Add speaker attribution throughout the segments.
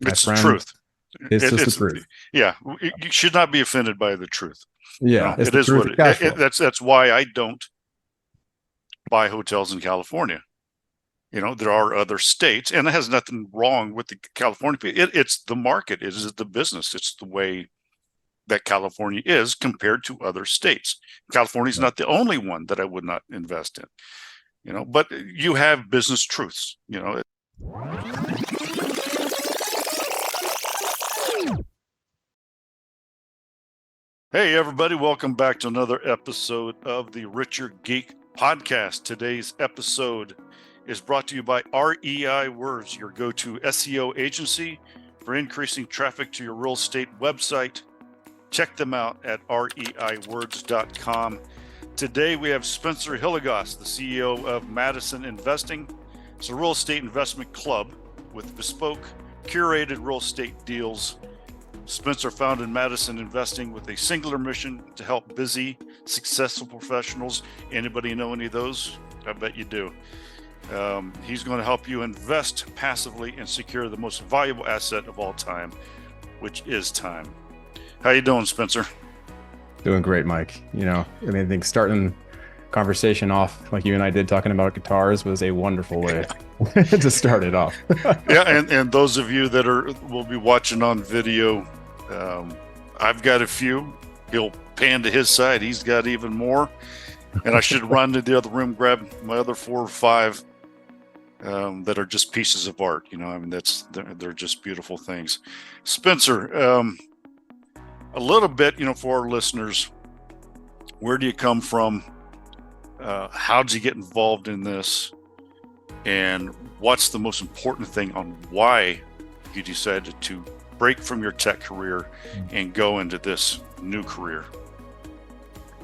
Speaker 1: my
Speaker 2: It's the
Speaker 1: friend.
Speaker 2: truth.
Speaker 1: It's just the
Speaker 2: It's
Speaker 1: truth.
Speaker 2: yeah. You should not be offended by the truth.
Speaker 1: Yeah, it's
Speaker 2: It
Speaker 1: the
Speaker 2: is
Speaker 1: truth
Speaker 2: what
Speaker 1: of cash flow.
Speaker 2: that's why I don't buy hotels in California. There are other states, and it has nothing wrong with the California. It's the market. It is the business. It's the way that California is compared to other states. California is
Speaker 1: Right.
Speaker 2: not the only one that I would not invest in. But you have business truths. Hey, everybody, welcome back to another episode of the Richard Geek Podcast. Today's episode is brought to you by REI Words, your go-to SEO agency for increasing traffic to your real estate website. Check them out at reiwords.com. Today, we have Spencer Hilligoss, the CEO of Madison Investing. It's a real estate investment club with bespoke, curated real estate deals. Spencer founded Madison Investing with a singular mission to help busy, successful professionals. Anybody know any of those? I bet you do. He's going to help you invest passively and secure the most valuable asset of all time, which is time. How you doing, Spencer?
Speaker 1: Doing great, Mike. I think starting conversation off like you and I did talking about guitars was a wonderful way to start it off.
Speaker 2: Yeah, and those of you that will be watching on video, I've got a few. He'll pan to his side. He's got even more. And I should run to the other room, grab my other 4 or 5 that are just pieces of art. They're just beautiful things. Spencer, a little bit, for our listeners, where do you come from? How did you get involved in this? And what's the most important thing on why you decided to break from your tech career and go into this new career?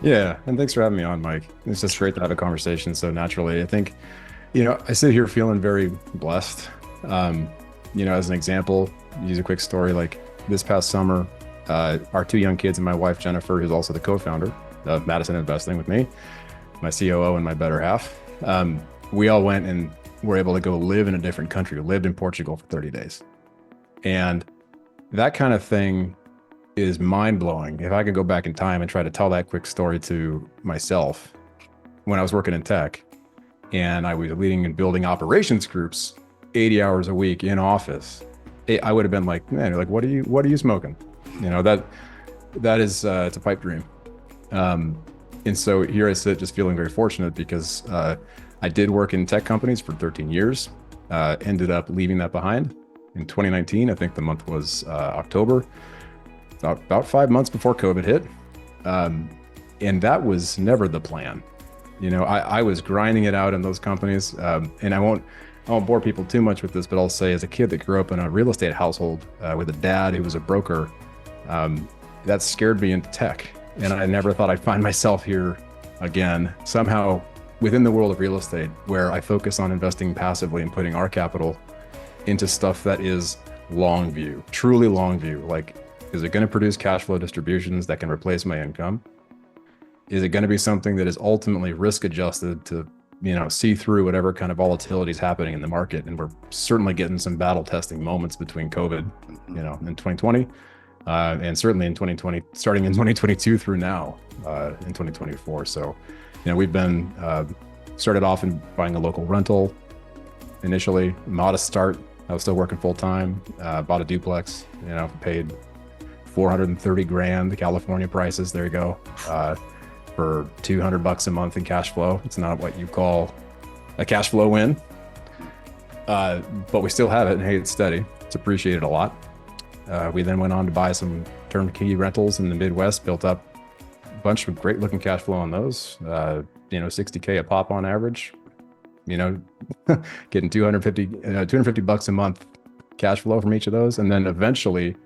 Speaker 1: Yeah, and thanks for having me on, Mike. It's just great to have a conversation so naturally. I think, I sit here feeling very blessed. As an example, use a quick story. Like this past summer, our 2 young kids and my wife, Jennifer, who's also the co-founder of Madison Investing with me, my COO and my better half, we all went and were able to go live in a different country. We lived in Portugal for 30 days. And that kind of thing is mind-blowing. If I could go back in time and try to tell that quick story to myself when I was working in tech and I was leading and building operations groups 80 hours a week in office, I would have been like, man, like, what are you smoking? That is, it's a pipe dream. And so here I sit just feeling very fortunate because I did work in tech companies for 13 years, ended up leaving that behind in 2019. I think the month was October, about 5 months before COVID hit. And that was never the plan. I was grinding it out in those companies. And I won't bore people too much with this, but I'll say as a kid that grew up in a real estate household with a dad who was a broker, that scared me into tech. And I never thought I'd find myself here again, somehow within the world of real estate, where I focus on investing passively and putting our capital into stuff that is long view, truly long view. Like, is it going to produce cash flow distributions that can replace my income? Is it going to be something that is ultimately risk adjusted to, see through whatever kind of volatility is happening in the market? And we're certainly getting some battle testing moments between COVID, in 2020. And certainly in 2020, starting in 2022 through now in 2024. So, we've been started off in buying a local rental initially, modest start. I was still working full time, bought a duplex, paid $430,000, the California prices. There you go. For $200 a month in cash flow. It's not what you call a cash flow win, but we still have it, and hey, it's steady. It's appreciated a lot. We then went on to buy some turnkey rentals in the Midwest, built up a bunch of great looking cash flow on those, $60K a pop on average, getting $250 a month cash flow from each of those. And then eventually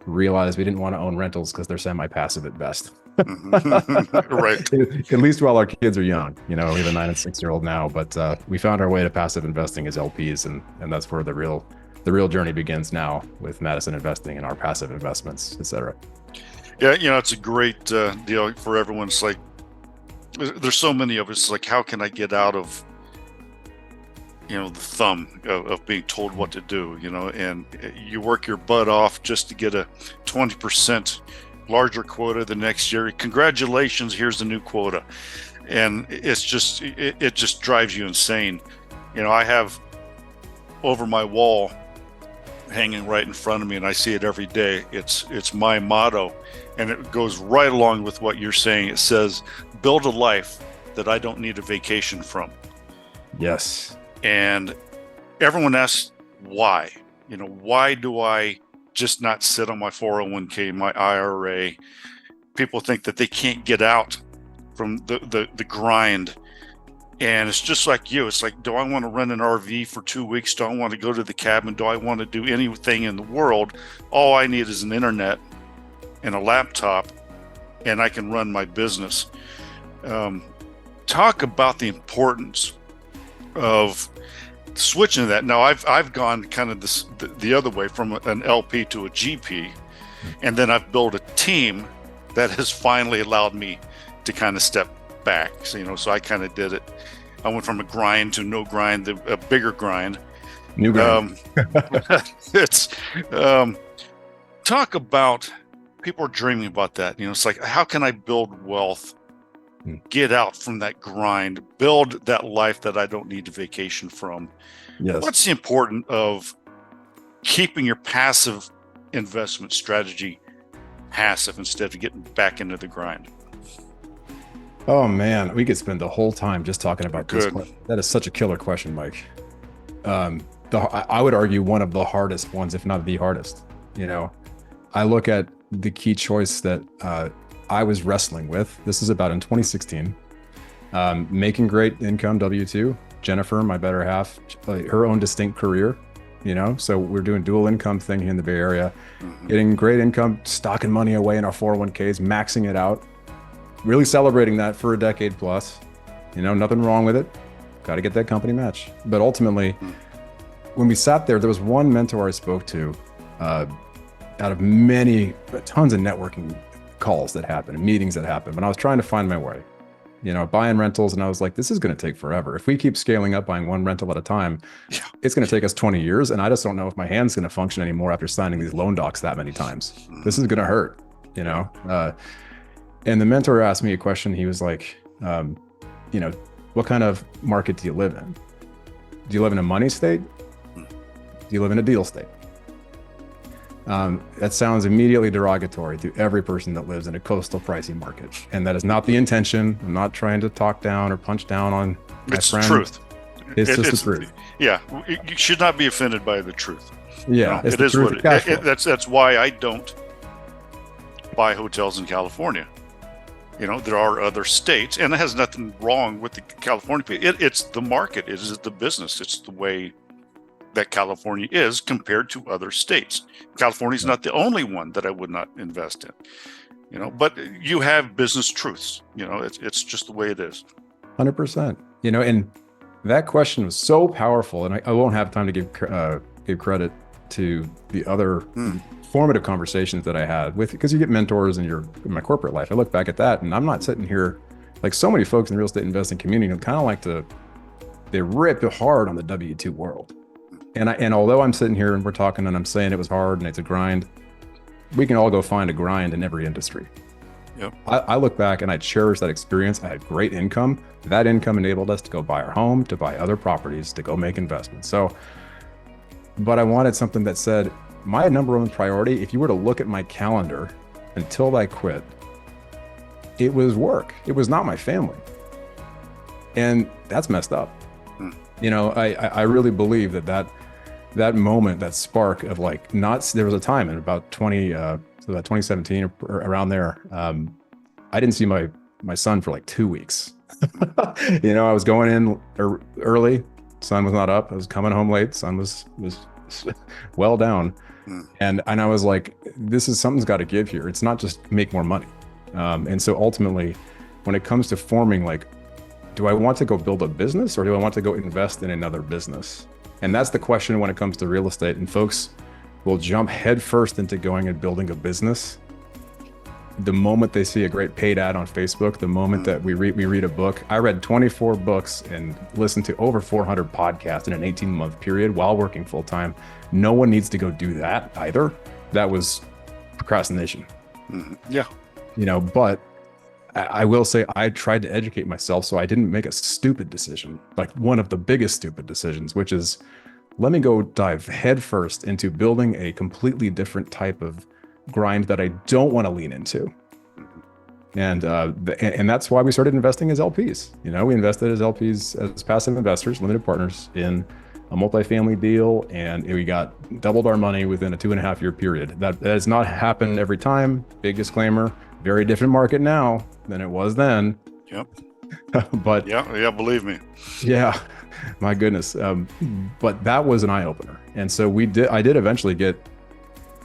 Speaker 1: realized we didn't want to own rentals because they're semi-passive at best.
Speaker 2: Right.
Speaker 1: At least while our kids are young, we have a 9 and 6-year-old now, but we found our way to passive investing as LPs. And that's where the real journey begins now with Madison Investing and our passive investments, et cetera.
Speaker 2: Yeah, it's a great deal for everyone. It's like, there's so many of us, like, how can I get out of the thumb of being told what to do, and you work your butt off just to get a 20% larger quota the next year. Congratulations, here's the new quota. And it's just, it just drives you insane. I have over my wall hanging right in front of me, and I see it every day. It's my motto, and it goes right along with what you're saying. It says, build a life that I don't need a vacation from.
Speaker 1: Yes.
Speaker 2: And everyone asks why. Why do I just not sit on my 401k, my IRA? People think that they can't get out from the grind. And it's just like you. It's like, do I want to rent an RV for 2 weeks? Do I want to go to the cabin? Do I want to do anything in the world? All I need is an internet and a laptop, and I can run my business. Talk about the importance of switching to that. Now, I've gone kind of the other way, from an LP to a GP, and then I've built a team that has finally allowed me to kind of step back. So I kind of did it. I went from a grind to no grind, a bigger grind.
Speaker 1: New grind.
Speaker 2: It's talk about, people are dreaming about that. It's like, how can I build wealth? Get out from that grind, build that life that I don't need a vacation from.
Speaker 1: Yes.
Speaker 2: What's the importance of keeping your passive investment strategy passive instead of getting back into the grind?
Speaker 1: Oh man, we could spend the whole time just talking about this.
Speaker 2: Good.
Speaker 1: That is such a killer question, Mike. I would argue one of the hardest ones, if not the hardest. I look at the key choice that I was wrestling with. This is about in 2016. Making great income, W-2. Jennifer, my better half, her own distinct career. So we're doing dual income thing here in the Bay Area, getting great income, stocking money away in our 401ks, maxing it out, really celebrating that for a decade plus. Nothing wrong with it. Got to get that company match. But ultimately, when we sat there was one mentor I spoke to out of tons of networking calls that happened, meetings that happened, when I was trying to find my way, buying rentals. And I was like, this is going to take forever. If we keep scaling up, buying one rental at a time, it's going to take us 20 years. And I just don't know if my hand's going to function anymore after signing these loan docs that many times. This is going to hurt, and the mentor asked me a question. He was like, what kind of market do you live in? Do you live in a money state? Do you live in a deal state? That sounds immediately derogatory to every person that lives in a coastal pricing market. And that is not the intention. I'm not trying to talk down or punch down on my friend.
Speaker 2: It's the truth.
Speaker 1: It's just the truth.
Speaker 2: Yeah. You should not be offended by the truth.
Speaker 1: Yeah.
Speaker 2: It is what it is. That's why I don't buy hotels in California. There are other states, and it has nothing wrong with the California people. It's the market. It is the business. It's the way that California is compared to other states. California is not the only one that I would not invest in, but you have business truths, it's just the way it is.
Speaker 1: 100%, and that question was so powerful, and I won't have time to give credit to the other formative conversations that I had because you get mentors in my corporate life. I look back at that, and I'm not sitting here like so many folks in the real estate investing community who kind of they rip hard on the W-2 world. And although I'm sitting here and we're talking and I'm saying it was hard and it's a grind, we can all go find a grind in every industry.
Speaker 2: Yep.
Speaker 1: I look back and I cherish that experience. I had great income. That income enabled us to go buy our home, to buy other properties, to go make investments. But I wanted something that said, my number one priority, if you were to look at my calendar until I quit, it was work. It was not my family. And that's messed up. I really believe that moment, that spark of there was a time in about 2017 or around there, I didn't see my son for 2 weeks. I was going in early, sun was not up. I was coming home late, sun was well down. And I was like, something's got to give here. It's not just make more money. And so ultimately, when it comes to forming, do I want to go build a business or do I want to go invest in another business? And that's the question when it comes to real estate. And folks will jump headfirst into going and building a business. the moment they see a great paid ad on Facebook, the moment that we read a book. I read 24 books and listened to over 400 podcasts in an 18-month period while working full time. No one needs to go do that either. That was procrastination.
Speaker 2: Yeah.
Speaker 1: But I will say I tried to educate myself so I didn't make a stupid decision, like one of the biggest stupid decisions, which is let me go dive headfirst into building a completely different type of grind that I don't want to lean into. And that's why we started investing as LPs. We invested as LPs, as passive investors, limited partners in a multifamily deal, and we got doubled our money within a 2.5-year period. That has not happened every time. Big disclaimer, very different market now than it was then.
Speaker 2: Yep.
Speaker 1: But
Speaker 2: yeah, believe me.
Speaker 1: Yeah, my goodness. But that was an eye opener. And so I did eventually get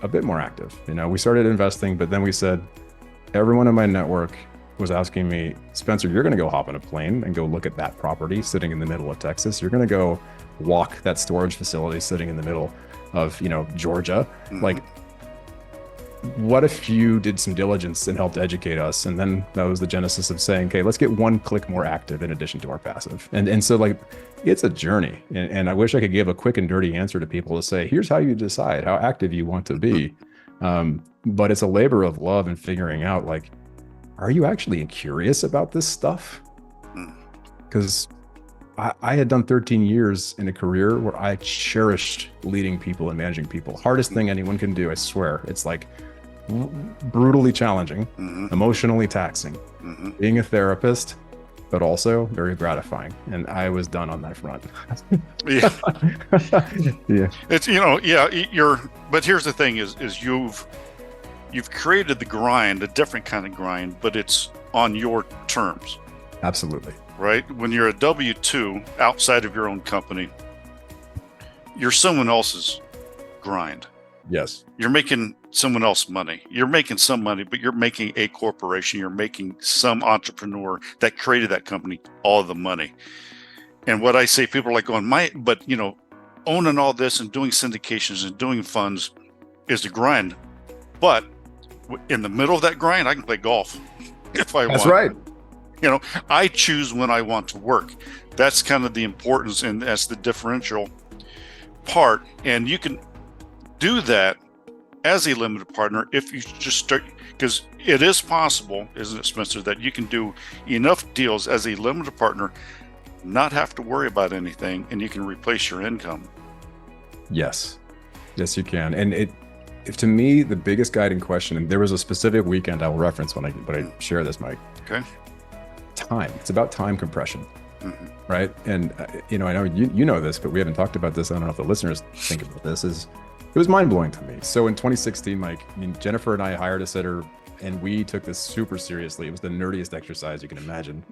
Speaker 1: a bit more active. We started investing, but then we said, everyone in my network was asking me, Spencer, you're going to go hop on a plane and go look at that property sitting in the middle of Texas. You're going to go walk that storage facility sitting in the middle of, Georgia. Like, what if you did some diligence and helped educate us? And then that was the genesis of saying, okay, let's get one click more active in addition to our passive. And so like, it's a journey. And I wish I could give a quick and dirty answer to people to say, here's how you decide how active you want to be. But it's a labor of love and figuring out, like, are you actually curious about this stuff? Because I had done 13 years in a career where I cherished leading people and managing people. Hardest thing anyone can do, I swear. It's like brutally challenging, emotionally taxing, being a therapist, but also very gratifying. And I was done on that front.
Speaker 2: Yeah.
Speaker 1: Yeah.
Speaker 2: It's, but here's the thing is you've created the grind, a different kind of grind, but it's on your terms.
Speaker 1: Absolutely.
Speaker 2: Right? When you're a W-2 outside of your own company, you're someone else's grind.
Speaker 1: Yes.
Speaker 2: You're making someone else money. You're making some money, but you're making a corporation. You're making some entrepreneur that created that company all the money. And what I say, people are like going, owning all this and doing syndications and doing funds is the grind. But in the middle of that grind, I can play golf if I want.
Speaker 1: That's right.
Speaker 2: I choose when I want to work. That's kind of the importance, and that's the differential part. And you can do that as a limited partner if you just start, because it is possible, isn't it, Spencer, that you can do enough deals as a limited partner, not have to worry about anything, and you can replace your income.
Speaker 1: Yes, you can. And to me, the biggest guiding question, and there was a specific weekend I will reference when I share this, Mike.
Speaker 2: Okay.
Speaker 1: Time. It's about time compression, right? And I know you know this, but we haven't talked about this. I don't know if the listeners think about this. It was mind blowing to me. So in 2016, Mike, Jennifer and I hired a sitter, and we took this super seriously. It was the nerdiest exercise you can imagine.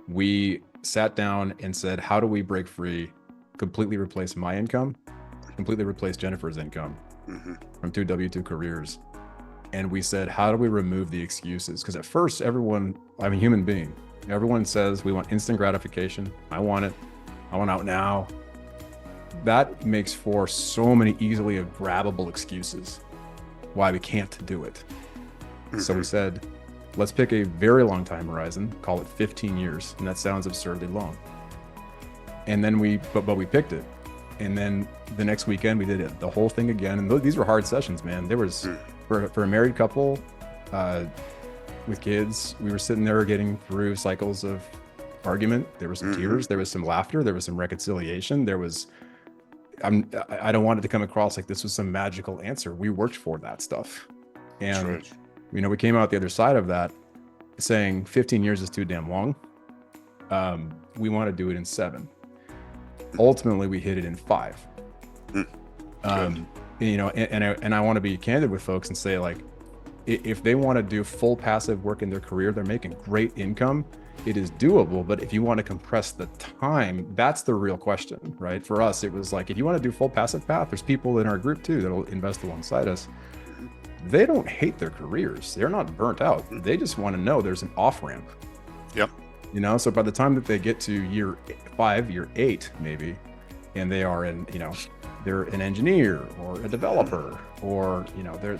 Speaker 1: We sat down and said, how do we break free, completely replace my income, completely replace Jennifer's income from 2 W-2 careers? And we said, how do we remove the excuses? Because at first, I'm a human being. Everyone says we want instant gratification. I want it. I want out now. That makes for so many easily grabbable excuses why we can't do it. So we said, let's pick a very long time horizon, call it 15 years. And that sounds absurdly long. And then we picked it. And then the next weekend we did it, the whole thing again. And these were hard sessions, man. There was, for a married couple with kids, we were sitting there getting through cycles of argument. There were some tears, there was some laughter, there was some reconciliation. I don't want it to come across like this was some magical answer. We worked for that stuff. And, we came out the other side of that saying 15 years is too damn long. We want to do it in 7. Ultimately, we hit it in 5. And I want to be candid with folks and say, like, if they want to do full passive work in their career, they're making great income. It is doable, but if you want to compress the time, that's the real question, right? For us, it was like, if you want to do full passive path, there's people in our group too that'll invest alongside us. They don't hate their careers. They're not burnt out. They just want to know there's an off ramp.
Speaker 2: Yep.
Speaker 1: So by the time that they get to year 5, year 8, maybe, and they are they're an engineer or a developer, or,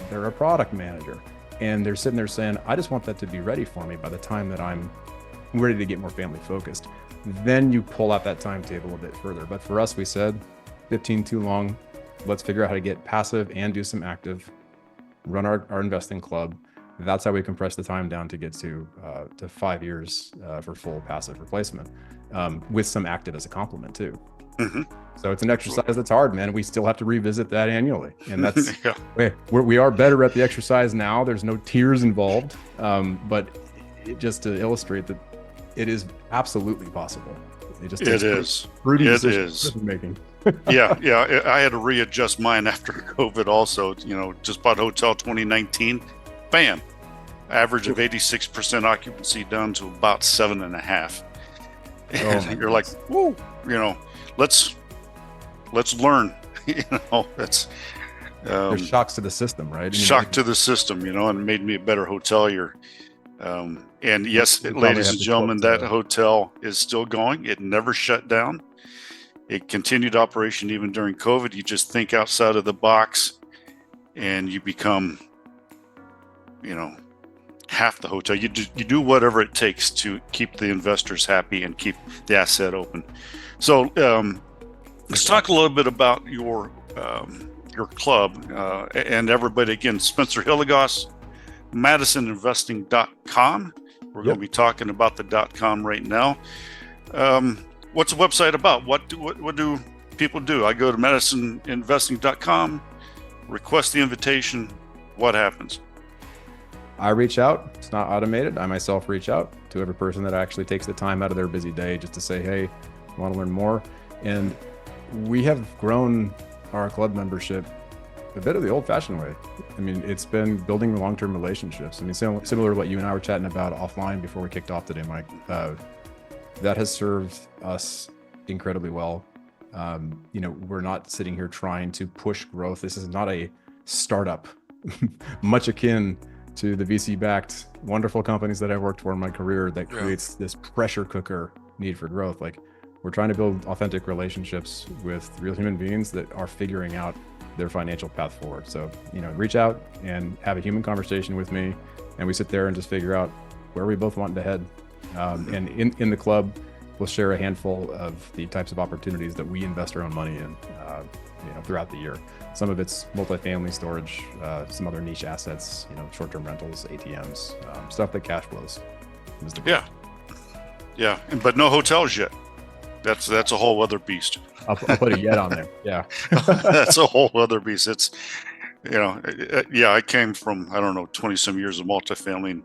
Speaker 1: they're a product manager. and they're sitting there saying, I just want that to be ready for me by the time that I'm ready to get more family focused. Then you pull out that timetable a bit further. But for us, we said 15 too long. Let's figure out how to get passive and do some active, run our investing club. That's how we compress the time down to get to 5 years for full passive replacement, with some active as a complement too. Mm-hmm. So it's an exercise that's hard, man. We still have to revisit that annually. And that's, we are better at the exercise now. There's no tears involved. But just to illustrate that it is absolutely possible. It is.
Speaker 2: It is. Making. yeah. I had to readjust mine after COVID also, just bought hotel 2019. Bam. Average of 86% occupancy down to about 7.5. And you're like, whoa, let's learn. That's
Speaker 1: there's shocks to the system, right?
Speaker 2: Shock to the system, and made me a better hotelier. And yes, ladies and gentlemen, that hotel is still going. It never shut down. It continued operation even during COVID. You just think outside of the box and you become, half the hotel. You do whatever it takes to keep the investors happy and keep the asset open. So let's talk a little bit about your club and everybody. Again, Spencer Hilligoss, MadisonInvesting.com. We're going to be talking about the .com right now. What's the website about? What do people do? I go to MadisonInvesting.com, request the invitation. What happens?
Speaker 1: I reach out. It's not automated. I myself reach out to every person that actually takes the time out of their busy day just to say, hey, I want to learn more. And we have grown our club membership a bit of the old-fashioned way. I mean, it's been building long-term relationships. I mean, similar to what you and I were chatting about offline before we kicked off today, Mike. That has served us incredibly well. We're not sitting here trying to push growth. This is not a startup, much akin to the VC-backed wonderful companies that I've worked for in my career that creates this pressure cooker need for growth. Like, we're trying to build authentic relationships with real human beings that are figuring out their financial path forward. So, reach out and have a human conversation with me, and we sit there and just figure out where we both want to head. And in the club, we'll share a handful of the types of opportunities that we invest our own money in, throughout the year. Some of it's multifamily storage, some other niche assets, short-term rentals, ATMs, stuff that cash flows.
Speaker 2: Yeah, but no hotels yet. That's a whole other beast.
Speaker 1: I'll put a yet on there. Yeah.
Speaker 2: That's a whole other beast. It's, I came from, 20 some years of multifamily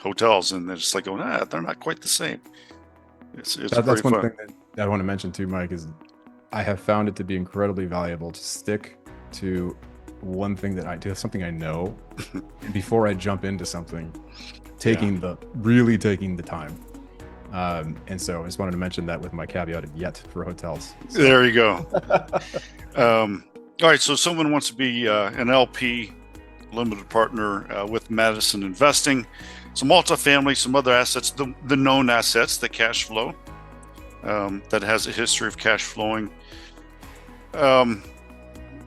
Speaker 2: hotels, and it's like, they're not quite the same. It's
Speaker 1: that's one thing that I want to mention too, Mike, is I have found it to be incredibly valuable to stick to one thing that I do, something I know, before I jump into something, taking the time. And so I just wanted to mention that with my caveat of yet for hotels. So.
Speaker 2: There you go. All right. So someone wants to be an LP, limited partner with Madison Investing, some multifamily, some other assets, the known assets, the cash flow that has a history of cash flowing.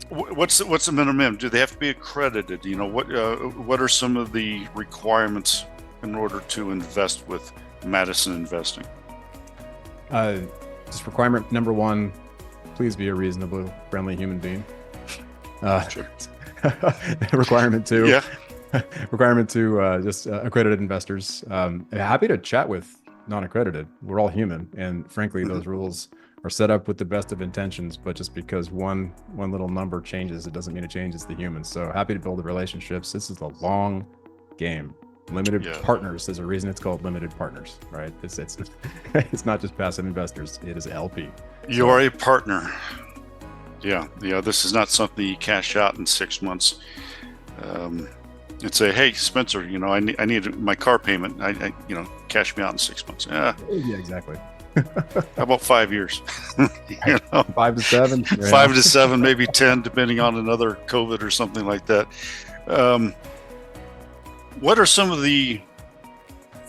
Speaker 2: What's the minimum? Do they have to be accredited? What are some of the requirements in order to invest with Madison Investing?
Speaker 1: Just requirement number one, please be a reasonably friendly human being.
Speaker 2: Sure.
Speaker 1: Requirement two, just accredited investors. Happy to chat with non-accredited. We're all human, and frankly, those rules are set up with the best of intentions. But just because one little number changes, it doesn't mean it changes the humans. So happy to build the relationships. This is a long game. Limited partners. There's a reason it's called limited partners, right? It's not just passive investors. It is LP.
Speaker 2: You are a partner. Yeah. This is not something you cash out in 6 months. And say, hey, Spencer, I need my car payment. I cash me out in 6 months. Yeah,
Speaker 1: exactly.
Speaker 2: How about 5 years?
Speaker 1: 5 to 7.
Speaker 2: 5 to 7, maybe 10, depending on another COVID or something like that. What are some of the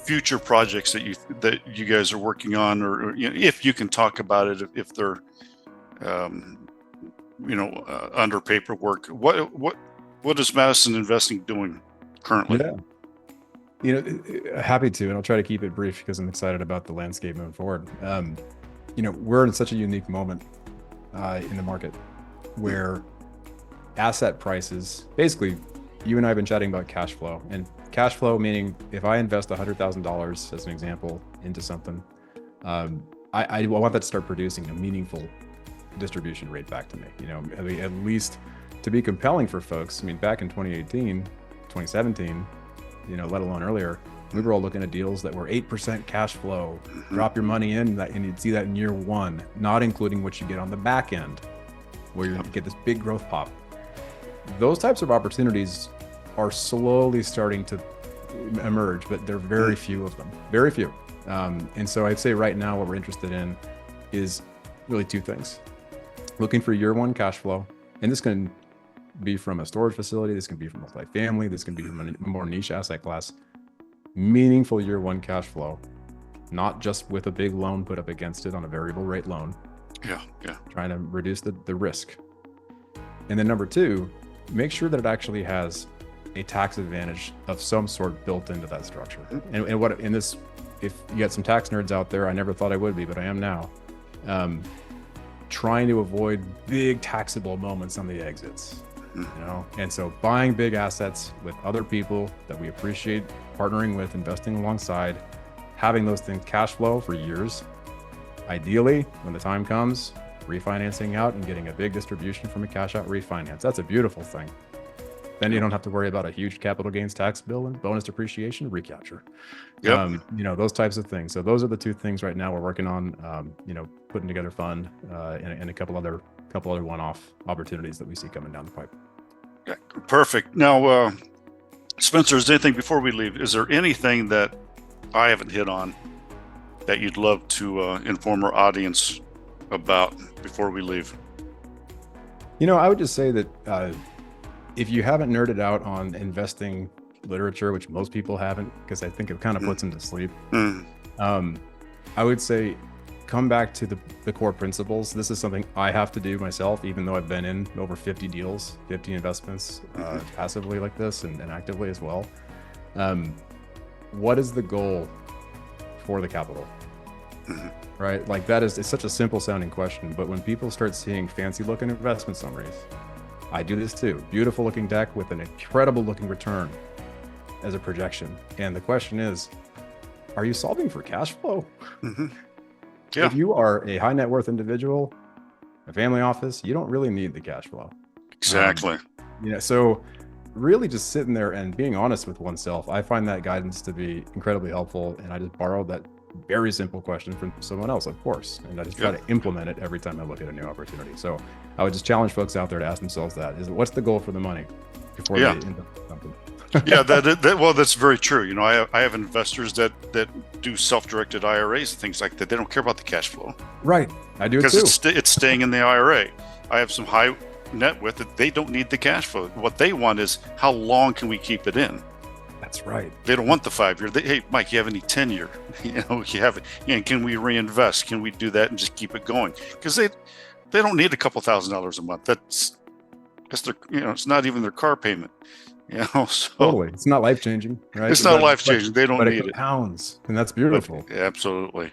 Speaker 2: future projects that you guys are working on, or if you can talk about it, if they're under paperwork? What is Madison Investing doing currently?
Speaker 1: Yeah. Happy to, and I'll try to keep it brief because I'm excited about the landscape moving forward. We're in such a unique moment in the market where asset prices, basically, you and I have been chatting about cash flow, and cash flow meaning if I invest $100,000 as an example into something, I want that to start producing a meaningful distribution rate back to me. At least to be compelling for folks. I mean, back in 2018, 2017. Let alone earlier, we were all looking at deals that were 8% cash flow. Drop your money in, and you'd see that in year one, not including what you get on the back end, where you get this big growth pop. Those types of opportunities are slowly starting to emerge, but there are very few of them, very few. And so I'd say right now what we're interested in is really two things. Looking for year one cash flow, and this can be from a storage facility, this can be from multifamily, this can be from a more niche asset class. Meaningful year one cash flow, not just with a big loan put up against it on a variable rate loan.
Speaker 2: Yeah.
Speaker 1: Trying to reduce the risk. And then number two, make sure that it actually has a tax advantage of some sort built into that structure. And what in this, if you got some tax nerds out there, I never thought I would be, but I am now, trying to avoid big taxable moments on the exits. And so buying big assets with other people that we appreciate partnering with, investing alongside, having those things cash flow for years. Ideally, when the time comes, refinancing out and getting a big distribution from a cash out refinance. That's a beautiful thing. Then you don't have to worry about a huge capital gains tax bill and bonus depreciation recapture. Those types of things. So those are the two things right now we're working on, putting together fund and a couple other one-off opportunities that we see coming down the pipe.
Speaker 2: Okay, perfect. Now, Spencer, is there anything before we leave? Is there anything that I haven't hit on that you'd love to inform our audience about before we leave?
Speaker 1: I would just say that if you haven't nerded out on investing literature, which most people haven't, because I think it kind of puts them to sleep, I would say come back to the core principles. This is something I have to do myself, even though I've been in over 50 deals, 50 investments passively like this and actively as well. What is the goal for the capital? Right? Like it's such a simple sounding question, but when people start seeing fancy looking investment summaries, I do this too, beautiful looking deck with an incredible looking return as a projection. And the question is, are you solving for cash flow?
Speaker 2: Yeah.
Speaker 1: If you are a high net worth individual, a family office, you don't really need the cash flow.
Speaker 2: Exactly.
Speaker 1: So really just sitting there and being honest with oneself, I find that guidance to be incredibly helpul. And I just borrowed that very simple question from someone else, of course. And I just try to implement it every time I look at a new opportunity. So I would just challenge folks out there to ask themselves what's the goal for the money before they invest in something?
Speaker 2: That's very true. I have investors that do self-directed IRAs and things like that. They don't care about the cash flow.
Speaker 1: Right. I do it too.
Speaker 2: Because it's staying in the IRA. I have some high net worth that they don't need the cash flow. What they want is how long can we keep it in?
Speaker 1: That's right.
Speaker 2: They don't want the 5 year. Hey, Mike, you have any 10 year? You have it. And can we reinvest? Can we do that and just keep it going? Because they don't need a couple $1,000s a month. That's their, it's not even their car payment. So
Speaker 1: totally, it's not life changing, right?
Speaker 2: It's not life changing. They don't need it.
Speaker 1: Pounds, and that's beautiful.
Speaker 2: Absolutely.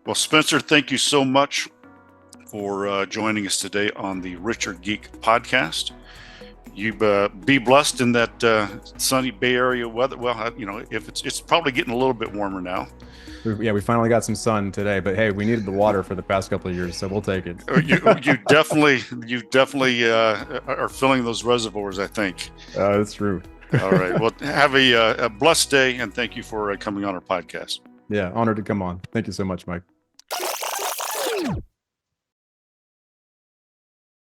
Speaker 2: Well, Spencer, thank you so much for joining us today on the Richard Geek Podcast. You be blessed in that sunny Bay Area weather. Well, if it's probably getting a little bit warmer now.
Speaker 1: Yeah, we finally got some sun today, but hey, we needed the water for the past couple of years, so we'll take it.
Speaker 2: You definitely are filling those reservoirs, I think.
Speaker 1: That's true.
Speaker 2: All right. Well, have a blessed day, and thank you for coming on our podcast.
Speaker 1: Yeah, honored to come on. Thank you so much, Mike.